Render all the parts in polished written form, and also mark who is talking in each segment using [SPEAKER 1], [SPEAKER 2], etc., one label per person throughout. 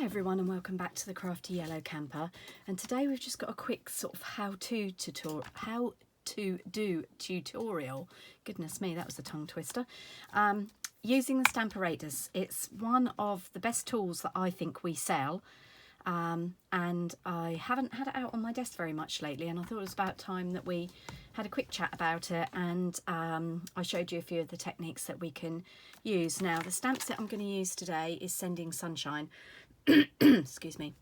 [SPEAKER 1] Hi everyone and welcome back to the Crafty Yellow Camper, and today we've just got a quick sort of how to do tutorial. Goodness me, that was a tongue twister. Using the stamparatus. It's one of the best tools that I think we sell, and I haven't had it out on my desk very much lately, and I thought it was about time that we had a quick chat about it, and I showed you a few of the techniques that we can use. Now the stamp set I'm going to use today is Sending Sunshine. Excuse me.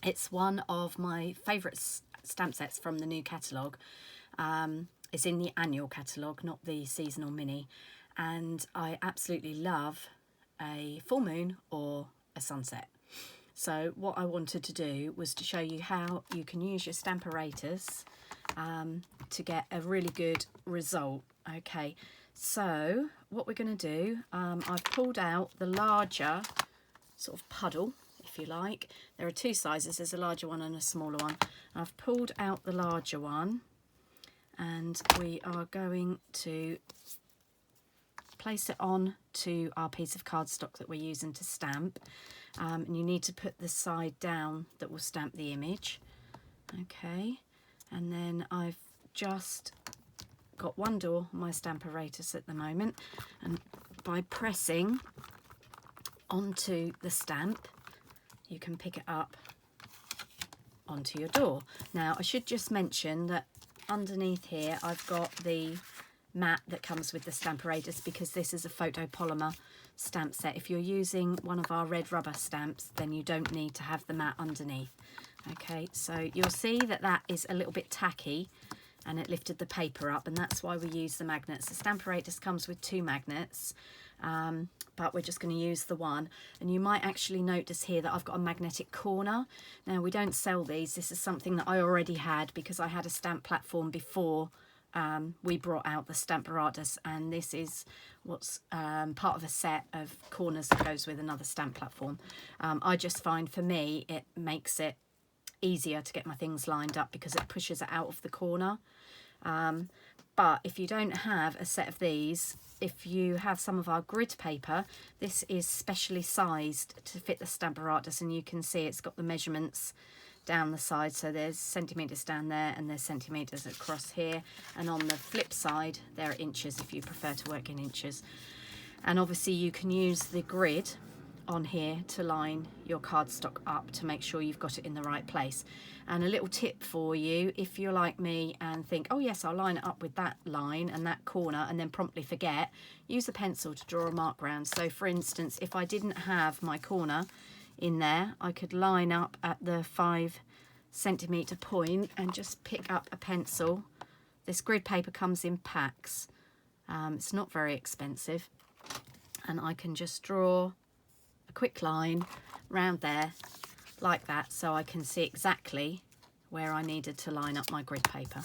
[SPEAKER 1] It's one of my favourite stamp sets from the new catalogue. It's in the annual catalogue, not the seasonal mini, and I absolutely love a full moon or a sunset. So what I wanted to do was to show you how you can use your stamparatus to get a really good result. Okay, so what we're going to do, I've pulled out the larger sort of puddle, if you like. There are two sizes, there's a larger one and a smaller one. I've pulled out the larger one, and we are going to place it on to our piece of cardstock that we're using to stamp, and you need to put the side down that will stamp the image. Okay, and then I've just got one door on my stamparatus at the moment, and by pressing onto the stamp you can pick it up onto your door. Now I should just mention that underneath here I've got the mat that comes with the stamparatus, because this is a photopolymer stamp set. If you're using one of our red rubber stamps, then you don't need to have the mat underneath. Okay, so you'll see that that is a little bit tacky and it lifted the paper up, and that's why we use the magnets. The stamparatus comes with two magnets, but we're just going to use the one. And you might actually notice here that I've got a magnetic corner. Now we don't sell these. This is something that I already had because I had a stamp platform before we brought out the stamparatus, and this is what's part of a set of corners that goes with another stamp platform. I just find for me it makes it easier to get my things lined up because it pushes it out of the corner. But if you don't have a set of these, if you have some of our grid paper, this is specially sized to fit the stamparatus, and you can see it's got the measurements down the side. So there's centimetres down there and there's centimetres across here, and on the flip side there are inches if you prefer to work in inches. And obviously you can use the grid on here to line your cardstock up to make sure you've got it in the right place. And a little tip for you, if you're like me and think, oh yes, I'll line it up with that line and that corner, and then promptly forget, use a pencil to draw a mark round. So for instance, if I didn't have my corner in there, I could line up at the 5 centimetre point and just pick up a pencil. This grid paper comes in packs. It's not very expensive, and I can just draw a quick line round there like that, so I can see exactly where I needed to line up my grid paper.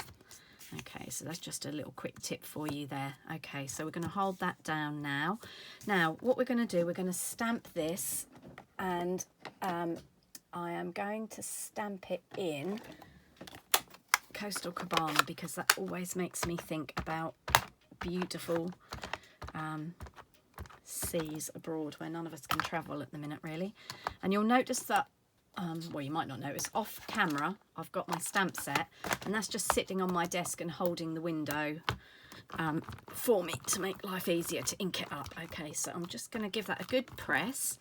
[SPEAKER 1] Okay, so that's just a little quick tip for you there. Okay, so we're going to hold that down now. Now what we're going to do, we're going to stamp this, and I am going to stamp it in Coastal Cabana because that always makes me think about beautiful seas abroad where none of us can travel at the minute really. And you'll notice that well, you might not notice, off camera I've got my stamp set, and that's just sitting on my desk and holding the window for me to make life easier to ink it up. Okay, so I'm just going to give that a good press.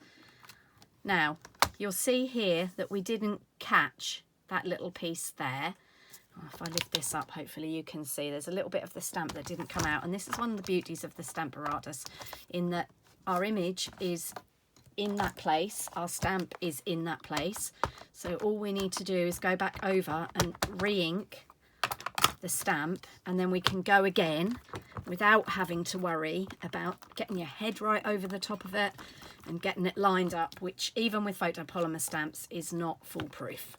[SPEAKER 1] Now you'll see here that we didn't catch that little piece there. If I lift this up, hopefully you can see there's a little bit of the stamp that didn't come out, and this is one of the beauties of the stamparatus, in that our image is in that place, our stamp is in that place, so all we need to do is go back over and re-ink the stamp, and then we can go again without having to worry about getting your head right over the top of it and getting it lined up, which even with photopolymer stamps is not foolproof.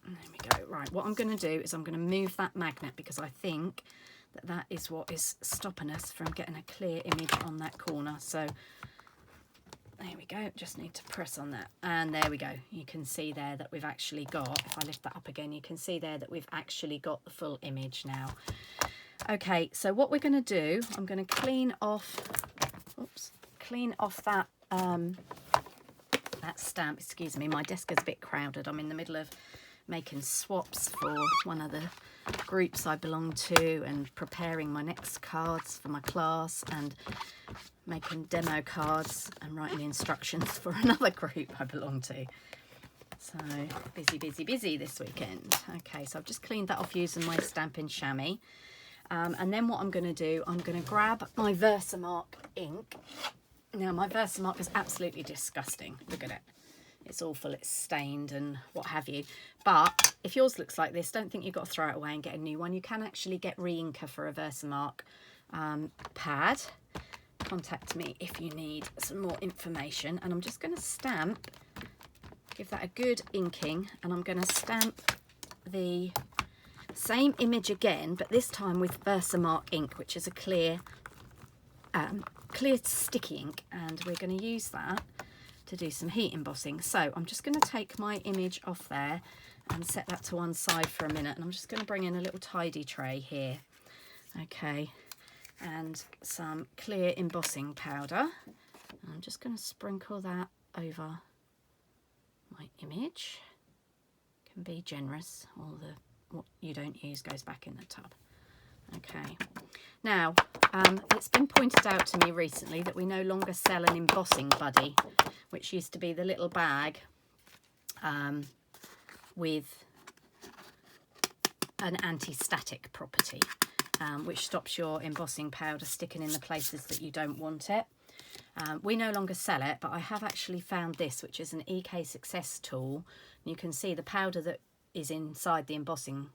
[SPEAKER 1] There we go. Right, what I'm going to do is I'm going to move that magnet, because I think that that is what is stopping us from getting a clear image on that corner. So there we go, just need to press on that, and there we go. You can see there that we've actually got, if I lift that up again, you can see there that we've actually got the full image now. Okay, so what we're going to do, I'm going to clean off that that stamp. Excuse me, my desk is a bit crowded. I'm in the middle of making swaps for one of the groups I belong to and preparing my next cards for my class and making demo cards and writing instructions for another group I belong to. So busy, busy, busy this weekend. Okay, so I've just cleaned that off using my Stampin' Chamois. And then what I'm going to do, I'm going to grab my Versamark ink. Now, my Versamark is absolutely disgusting. Look at it. It's awful. It's stained and what have you. But if yours looks like this, don't think you've got to throw it away and get a new one. You can actually get re-inker for a Versamark pad. Contact me if you need some more information. And I'm just going to stamp, give that a good inking, and I'm going to stamp the same image again, but this time with Versamark ink, which is a clear sticky ink, and we're going to use that to do some heat embossing. So I'm just going to take my image off there and set that to one side for a minute, and I'm just going to bring in a little tidy tray here, okay, and some clear embossing powder. I'm just going to sprinkle that over my image. Can be generous, all the what you don't use goes back in the tub. Okay, now it's been pointed out to me recently that we no longer sell an embossing buddy, which used to be the little bag with an anti-static property, which stops your embossing powder sticking in the places that you don't want it. We no longer sell it, but I have actually found this, which is an EK Success tool. And you can see the powder that is inside the embossing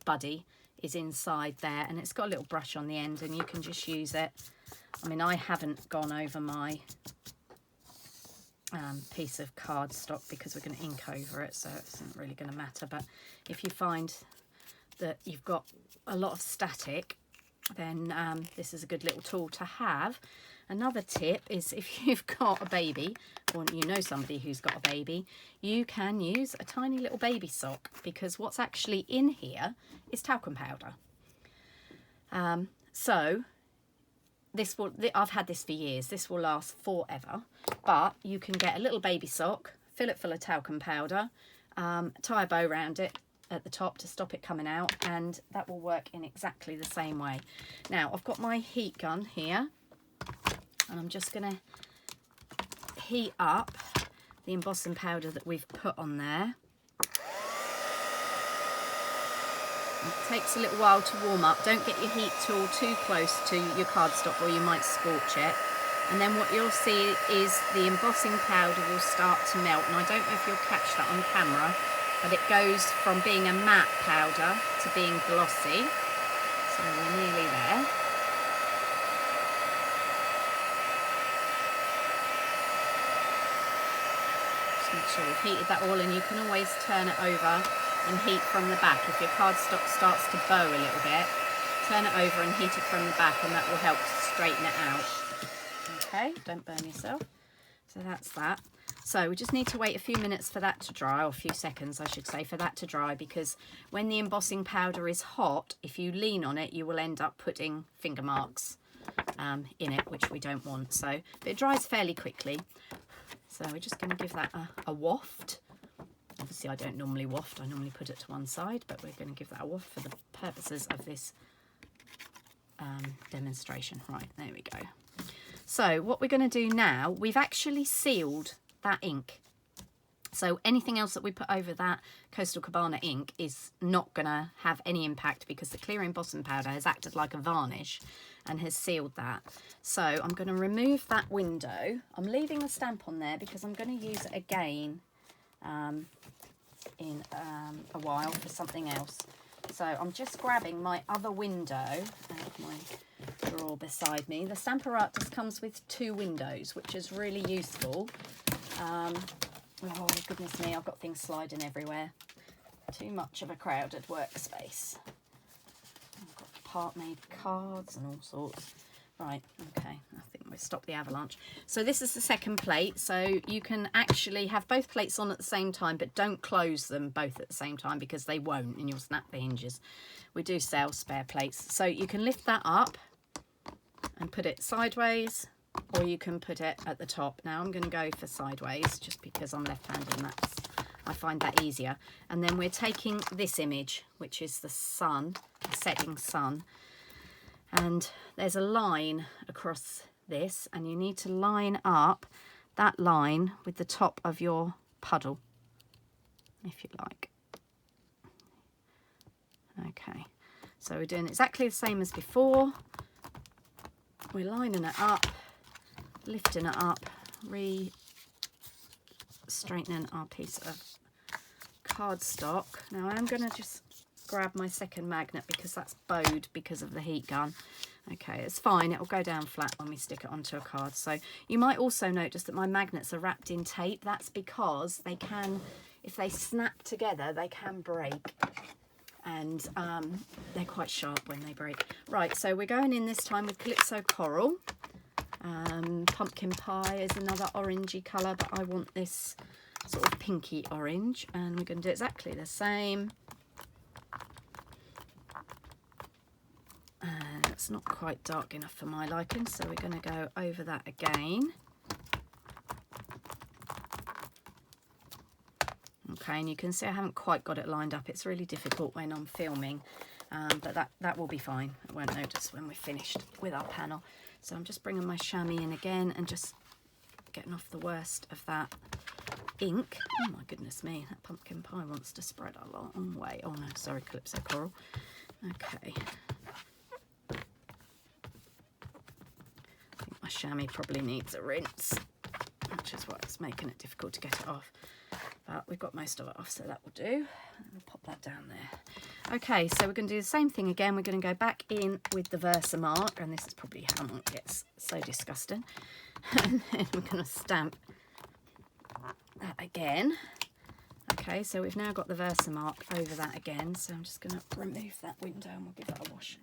[SPEAKER 1] buddy is inside there, and it's got a little brush on the end, and you can just use it. I mean, I haven't gone over my piece of cardstock because we're going to ink over it, so it's not really going to matter. But if you find that you've got a lot of static, then this is a good little tool to have. Another tip is if you've got a baby, or you know somebody who's got a baby, you can use a tiny little baby sock, because what's actually in here is talcum powder. So this will, I've had this for years, this will last forever, but you can get a little baby sock, fill it full of talcum powder, tie a bow around it at the top to stop it coming out, and that will work in exactly the same way. Now I've got my heat gun here, and I'm just going to heat up the embossing powder that we've put on there. It takes a little while to warm up. Don't get your heat tool too close to your cardstock or you might scorch it. And then what you'll see is the embossing powder will start to melt. And I don't know if you'll catch that on camera, but it goes from being a matte powder to being glossy. So we're nearly there. Make sure we've heated that all, and you can always turn it over and heat from the back. If your cardstock starts to bow a little bit, turn it over and heat it from the back, and that will help straighten it out. Okay, don't burn yourself. So that's that. So we just need to wait a few minutes for that to dry, or a few seconds I should say, for that to dry, because when the embossing powder is hot, if you lean on it, you will end up putting finger marks in it, which we don't want. So, but it dries fairly quickly. So we're just going to give that a waft. Obviously I don't normally waft, I normally put it to one side, but we're going to give that a waft for the purposes of this demonstration. Right, there we go. So what we're going to do now, we've actually sealed that ink. So anything else that we put over that Coastal Cabana ink is not going to have any impact, because the clear embossing powder has acted like a varnish and has sealed that. So I'm going to remove that window. I'm leaving the stamp on there because I'm going to use it again in a while for something else. So I'm just grabbing my other window out of my drawer beside me. The stamparatus comes with 2 windows, which is really useful. Oh, goodness me, I've got things sliding everywhere. Too much of a crowded workspace. I've got part-made cards and all sorts. Right, okay, I think we'll stop the avalanche. So this is the second plate. So you can actually have both plates on at the same time, but don't close them both at the same time, because they won't and you'll snap the hinges. We do sell spare plates. So you can lift that up and put it sideways or you can put it at the top. Now I'm going to go for sideways just because I'm left-handed and I find that easier. And then we're taking this image, which is the sun, the setting sun, and there's a line across this, and you need to line up that line with the top of your puddle, if you like. Okay, so we're doing exactly the same as before. We're lining it up, lifting it up, straightening our piece of cardstock. Now I'm going to just grab my second magnet because that's bowed because of the heat gun. Okay, it's fine, it'll go down flat when we stick it onto a card. So you might also notice that my magnets are wrapped in tape. That's because they can, if they snap together, they can break, and they're quite sharp when they break. Right, so we're going in this time with Calypso Coral. Pumpkin Pie is another orangey colour, but I want this sort of pinky orange, and we're going to do exactly the same. It's not quite dark enough for my liking, so we're going to go over that again. Okay, and you can see I haven't quite got it lined up. It's really difficult when I'm filming, but that will be fine. I won't notice when we're finished with our panel. So I'm just bringing my chamois in again and just getting off the worst of that ink. Oh my goodness me, that Pumpkin Pie wants to spread a long way. Oh no, sorry, Calypso Coral. Okay. I think my chamois probably needs a rinse, which is what's making it difficult to get it off. But we've got most of it off, so that will do. And we'll pop that down there. Okay, so we're going to do the same thing again. We're going to go back in with the Versamark, and this is probably how it gets so disgusting. And then we're going to stamp that again. Okay, so we've now got the Versamark over that again, so I'm just going to remove that window and we'll give that a wash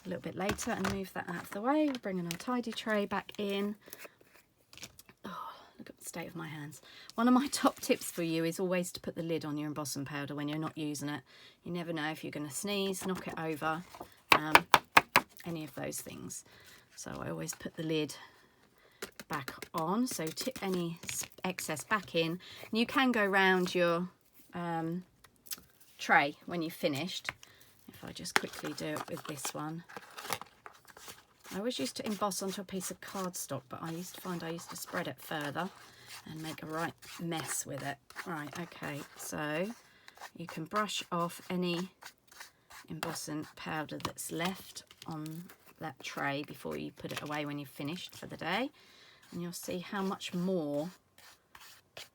[SPEAKER 1] a little bit later and move that out of the way. We're bringing our tidy tray back in. Look at the state of my hands. One of my top tips for you is always to put the lid on your embossing powder when you're not using it. You never know if you're going to sneeze, knock it over, any of those things. So I always put the lid back on, so tip any excess back in. And you can go round your tray when you've finished. If I just quickly do it with this one. I always used to emboss onto a piece of cardstock, but I used to find I used to spread it further and make a right mess with it. Right, okay, so you can brush off any embossing powder that's left on that tray before you put it away when you've finished for the day. And you'll see how much more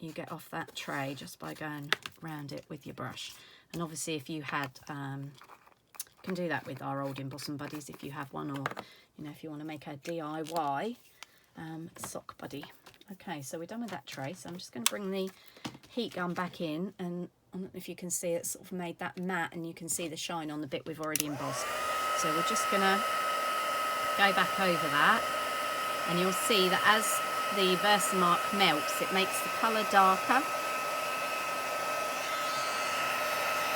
[SPEAKER 1] you get off that tray just by going around it with your brush. And obviously if you had, you can do that with our old embossing buddies if you have one, or you know, if you want to make a DIY sock buddy. Okay, so we're done with that tray, so I'm just going to bring the heat gun back in, and I don't know if you can see it's sort of made that matte, and you can see the shine on the bit we've already embossed. So we're just going to go back over that, and you'll see that as the Versamark melts, it makes the colour darker.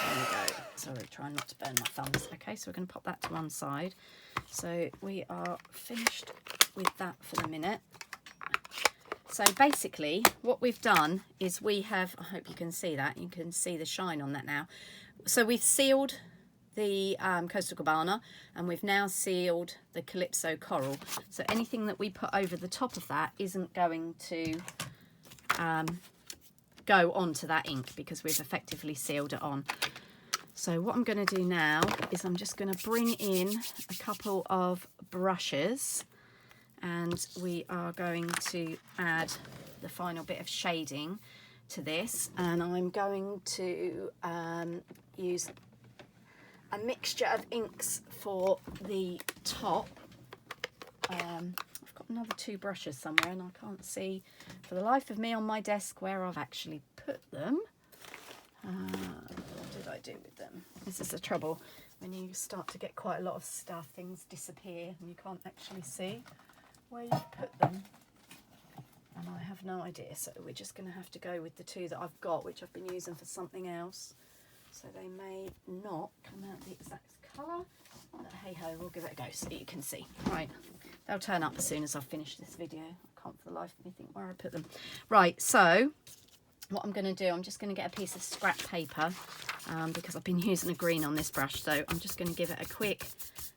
[SPEAKER 1] There we go. Sorry, trying not to burn my thumbs. Okay, so we're going to pop that to one side. So we are finished with that for the minute. So basically what we've done is we have, I hope you can see that, you can see the shine on that now. So we've sealed the Coastal Cabana, and we've now sealed the Calypso Coral. So anything that we put over the top of that isn't going to go onto that ink because we've effectively sealed it on. So what I'm going to do now is I'm just going to bring in a couple of brushes, and we are going to add the final bit of shading to this, and I'm going to use a mixture of inks for the top. I've got another two brushes somewhere and I can't see for the life of me on my desk where I've actually put them. What did I do with them? This is the trouble when you start to get quite a lot of stuff, things disappear and you can't actually see where you've put them, and I have no idea, so we're just going to have to go with the two that I've got, which I've been using for something else, so they may not come out the exact colour, but hey ho, we'll give it a go so you can see. Right, They'll turn up as soon as I've finished this video. I can't for the life of me think where I put them. Right, so what I'm going to do, I'm just going to get a piece of scrap paper because I've been using a green on this brush. So I'm just going to give it a quick,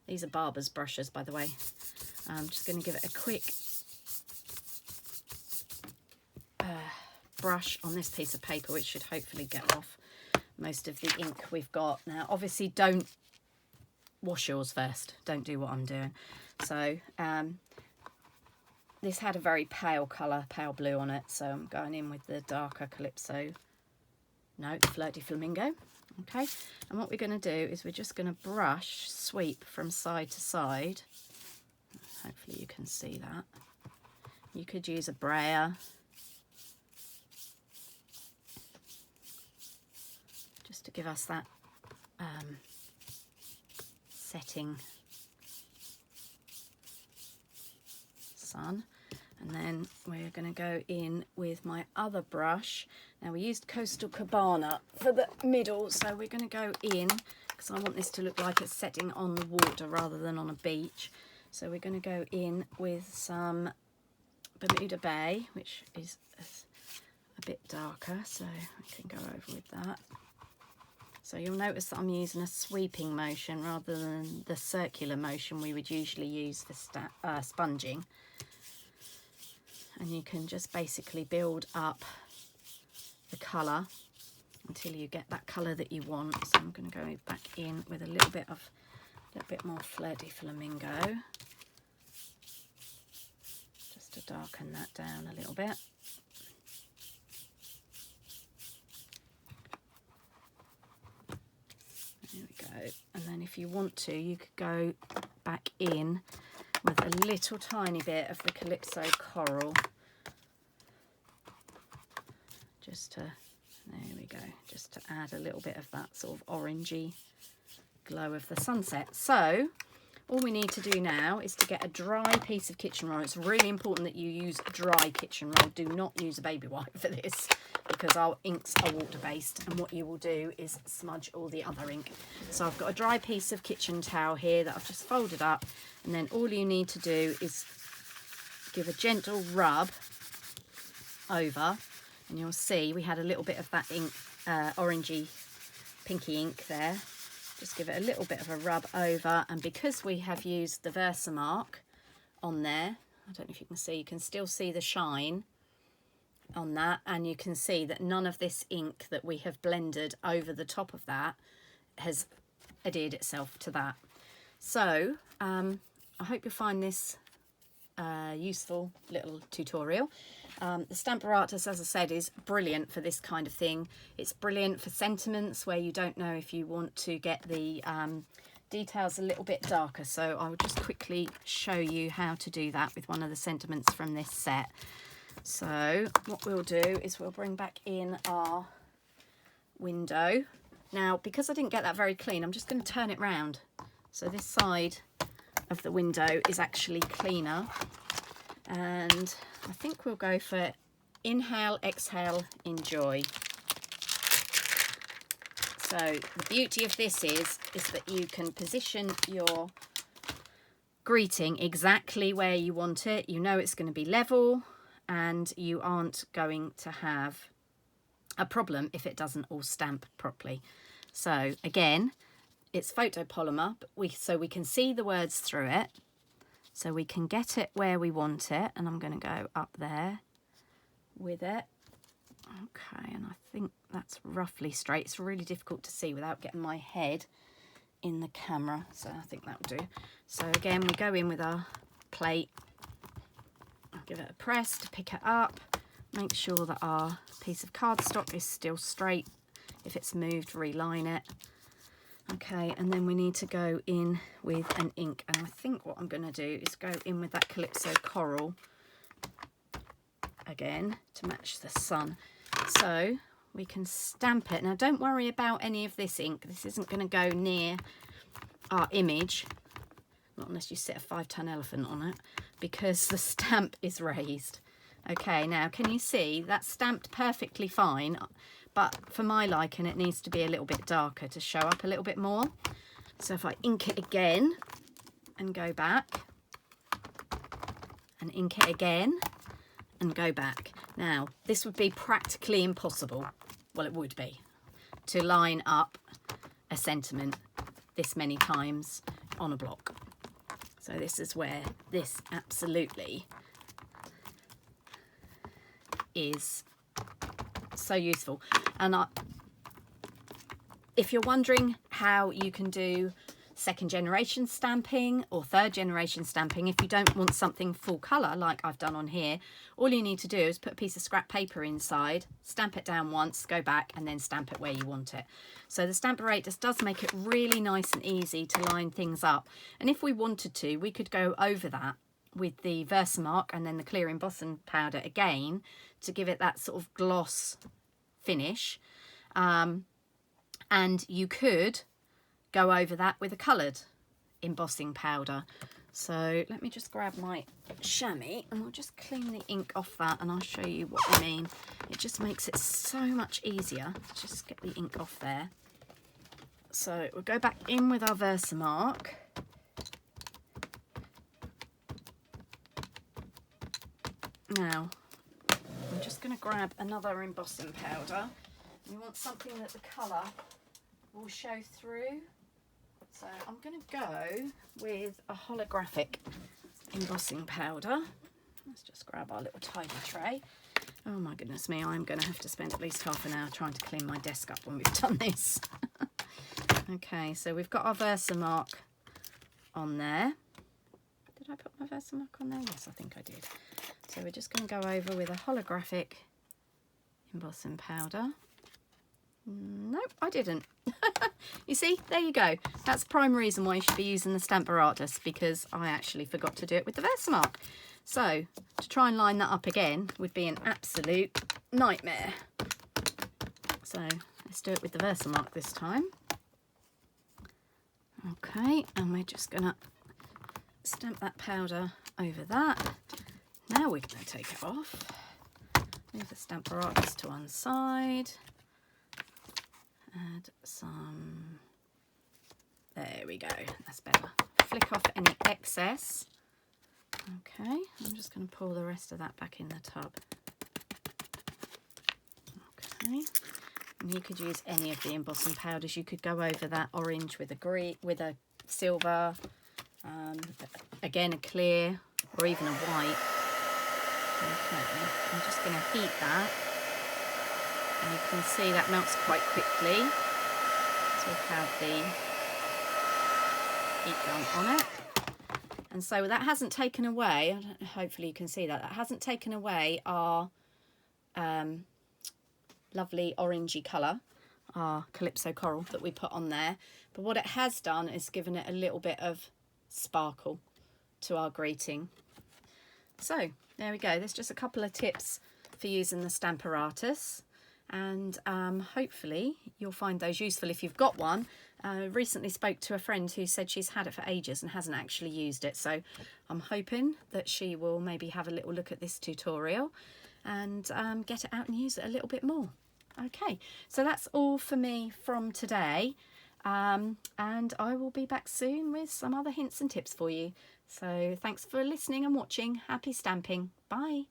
[SPEAKER 1] these are Barber's brushes, by the way. I'm just going to give it a quick brush on this piece of paper, which should hopefully get off most of the ink we've got. Now, obviously, don't wash yours first. Don't do what I'm doing. So this had a very pale colour, pale blue on it, so I'm going in with the darker Calypso, no, Flirty Flamingo. Okay, and what we're going to do is we're just going to brush, sweep from side to side. Hopefully you can see that. You could use a brayer, just to give us that setting sun. And then we're going to go in with my other brush. Now, we used Coastal Cabana for the middle, so we're going to go in because I want this to look like it's setting on the water rather than on a beach. So we're going to go in with some Bermuda Bay, which is a bit darker, so I can go over with that. So you'll notice that I'm using a sweeping motion rather than the circular motion we would usually use for sponging. And you can just basically build up the colour until you get that colour that you want. So I'm going to go back in with a little bit more Flirty Flamingo, just to darken that down a little bit. There we go. And then if you want to, you could go back in with a little tiny bit of the Calypso Coral, just to, there we go, just to add a little bit of that sort of orangey glow of the sunset. So all we need to do now is to get a dry piece of kitchen roll. It's really important that you use dry kitchen roll. Do not use a baby wipe for this, because our inks are water-based, and what you will do is smudge all the other ink. So I've got a dry piece of kitchen towel here that I've just folded up, and then all you need to do is give a gentle rub over, and you'll see we had a little bit of that ink, orangey, pinky ink there. Just give it a little bit of a rub over, and because we have used the Versamark on there, I don't know if you can see, you can still see the shine on that, and you can see that none of this ink that we have blended over the top of that has adhered itself to that. So I hope you find this useful little tutorial. The Stamparatus, as I said, is brilliant for this kind of thing. It's brilliant for sentiments where you don't know if you want to get the details a little bit darker. So I will just quickly show you how to do that with one of the sentiments from this set. So what we'll do is we'll bring back in our window. Now, because I didn't get that very clean, I'm just going to turn it round. So this side of the window is actually cleaner. And I think we'll go for inhale, exhale, enjoy. So the beauty of this is that you can position your greeting exactly where you want it. You know it's going to be level, and you aren't going to have a problem if it doesn't all stamp properly. So again, it's photopolymer, but so we can see the words through it, so we can get it where we want it. And I'm going to go up there with it. Okay, and I think that's roughly straight. It's really difficult to see without getting my head in the camera, so I think that'll do. So again, we go in with our plate. I'll give it a press to pick it up. Make sure that our piece of cardstock is still straight. If it's moved, reline it. Okay, and then we need to go in with an ink. And I think what I'm going to do is go in with that Calypso Coral again to match the sun. So we can stamp it. Now, don't worry about any of this ink. This isn't going to go near our image, not unless you sit a 5-ton elephant on it, because the stamp is raised. Okay, now can you see that's stamped perfectly fine, but for my liking it needs to be a little bit darker to show up a little bit more. So if I ink it again and go back, and ink it again and go back. Now, this would be practically impossible, well, it would be, to line up a sentiment this many times on a block. So this is where this absolutely is so useful. And if you're wondering how you can do second generation stamping or third generation stamping, if you don't want something full colour like I've done on here, all you need to do is put a piece of scrap paper inside, stamp it down once, go back and then stamp it where you want it. So the stamparatus does make it really nice and easy to line things up. And if we wanted to, we could go over that with the Versamark and then the clear embossing powder again to give it that sort of gloss finish. And you could go over that with a coloured embossing powder. So let me just grab my chamois and we'll just clean the ink off that and I'll show you what I mean. It just makes it so much easier. Just get the ink off there. So we'll go back in with our Versamark. Now, I'm just going to grab another embossing powder. We want something that the colour will show through. So I'm going to go with a holographic embossing powder. Let's just grab our little tidy tray. Oh my goodness me, I'm going to have to spend at least half an hour trying to clean my desk up when we've done this. Okay, so we've got our Versamark on there. Did I put my Versamark on there? Yes, I think I did. So we're just going to go over with a holographic embossing powder. Nope, I didn't. You see, there you go. That's the prime reason why you should be using the Stamparatus, because I actually forgot to do it with the Versamark. So to try and line that up again would be an absolute nightmare. So let's do it with the Versamark this time. Okay, and we're just going to stamp that powder over that. Now we're going to take it off. Move the Stamparatus to one side. Add some, there we go, that's better. Flick off any excess. Okay, I'm just going to pull the rest of that back in the tub. Okay, and you could use any of the embossing powders. You could go over that orange with a green, with a silver, again a clear, or even a white. Okay, I'm just going to heat that. And you can see that melts quite quickly. So we have the heat gun on it. And so that hasn't taken away, hopefully you can see that, that hasn't taken away our lovely orangey colour, our Calypso Coral that we put on there. But what it has done is given it a little bit of sparkle to our greeting. So there we go, there's just a couple of tips for using the Stamparatus. And hopefully you'll find those useful if you've got one. Recently spoke to a friend who said she's had it for ages and hasn't actually used it, so I'm hoping that she will maybe have a little look at this tutorial and get it out and use it a little bit more. Okay, so that's all for me from today, and I will be back soon with some other hints and tips for you. So thanks for listening and watching. Happy stamping. Bye.